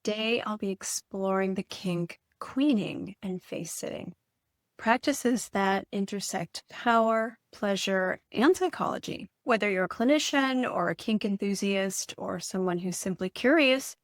Today I'll be exploring the kink queening and face sitting, practices that intersect power, pleasure, and psychology. Whether you're a clinician or a kink enthusiast or someone who's simply curious,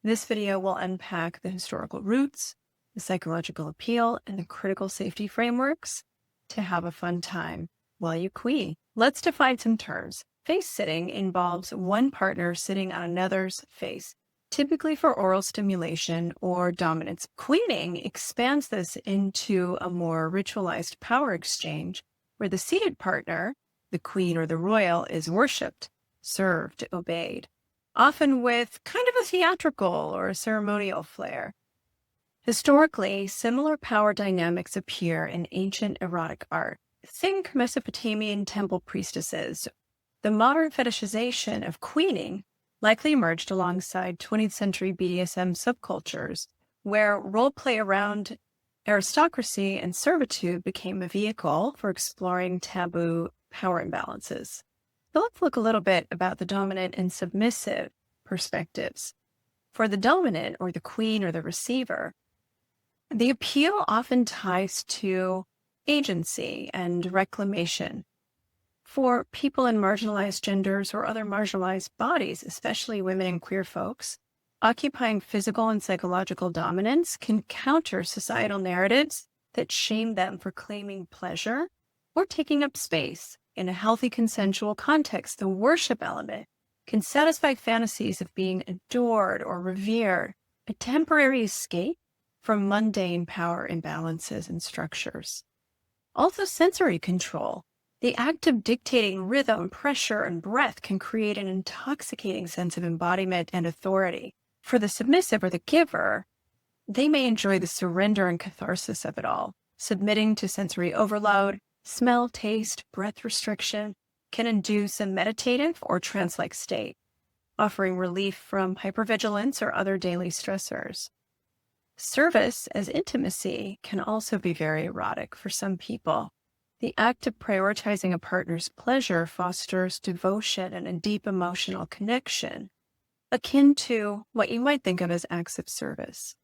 this video will unpack the historical roots, the psychological appeal, and the critical safety frameworks to have a fun time while you queen. Let's define some terms. Face sitting involves one partner sitting on another's face, typically for oral stimulation or dominance. Queening expands this into a more ritualized power exchange where the seated partner, the queen or the royal, is worshipped, served, obeyed, often with kind of a theatrical or a ceremonial flair. Historically, similar power dynamics appear in ancient erotic art. Think Mesopotamian temple priestesses. The modern fetishization of queening likely emerged alongside 20th century BDSM subcultures, where role play around aristocracy and servitude became a vehicle for exploring taboo power imbalances. So let's look a little bit about the dominant and submissive perspectives. For the dominant, or the queen or the receiver, the appeal often ties to agency and reclamation. For people in marginalized genders or other marginalized bodies, especially women and queer folks, occupying physical and psychological dominance can counter societal narratives that shame them for claiming pleasure or taking up space. In a healthy consensual context, the worship element can satisfy fantasies of being adored or revered, a temporary escape from mundane power imbalances and structures. Also, sensory control. The act of dictating rhythm, pressure, and breath can create an intoxicating sense of embodiment and authority. For the submissive or the giver, they may enjoy the surrender and catharsis of it all. Submitting to sensory overload, smell, taste, breath restriction can induce a meditative or trance-like state, offering relief from hypervigilance or other daily stressors. Service as intimacy can also be very erotic for some people. The act of prioritizing a partner's pleasure fosters devotion and a deep emotional connection, akin to what you might think of as acts of service.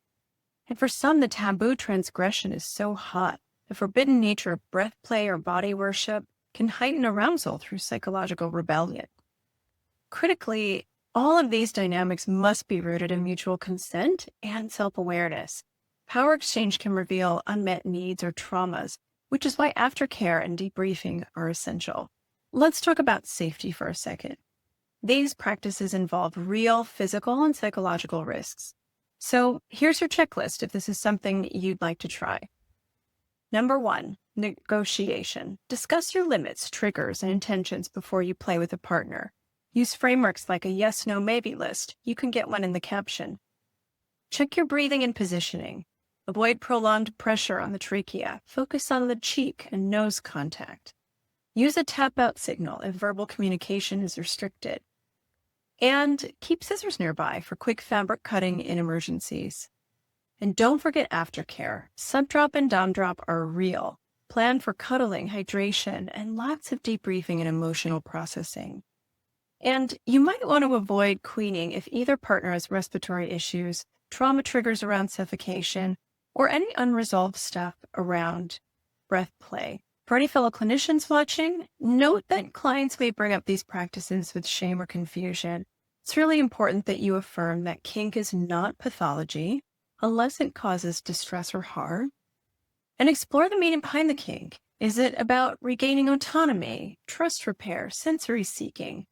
And for some, the taboo transgression is so hot, the forbidden nature of breath play or body worship can heighten arousal through psychological rebellion. Critically, all of these dynamics must be rooted in mutual consent and self-awareness. Power exchange can reveal unmet needs or traumas, which is why aftercare and debriefing are essential. Let's talk about safety for a second. These practices involve real physical and psychological risks. So here's your checklist if this is something you'd like to try. Number 1, negotiation. Discuss your limits, triggers, and intentions before you play with a partner. Use frameworks like a yes, no, maybe list. You can get one in the caption. Check your breathing and positioning. Avoid prolonged pressure on the trachea. Focus on the cheek and nose contact. Use a tap-out signal if verbal communication is restricted. And keep scissors nearby for quick fabric cutting in emergencies. And don't forget aftercare. Sub-drop and dom drop are real. Plan for cuddling, hydration, and lots of debriefing and emotional processing. And you might want to avoid queening if either partner has respiratory issues, trauma triggers around suffocation, or any unresolved stuff around breath play. For any fellow clinicians watching, note that clients may bring up these practices with shame or confusion. It's really important that you affirm that kink is not pathology unless it causes distress or harm. And explore the meaning behind the kink. Is it about regaining autonomy, trust repair, sensory seeking?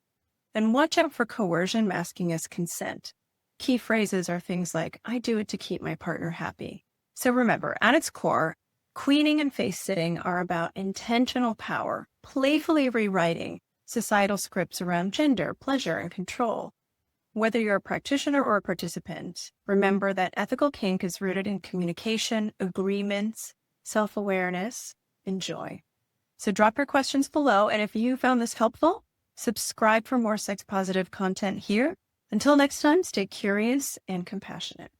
And watch out for coercion masking as consent. Key phrases are things like, I do it to keep my partner happy. So remember, at its core, queening and face sitting are about intentional power, playfully rewriting societal scripts around gender, pleasure, and control. Whether you're a practitioner or a participant, remember that ethical kink is rooted in communication, agreements, self-awareness, and joy. So drop your questions below, and if you found this helpful, subscribe for more sex-positive content here. Until next time, stay curious and compassionate.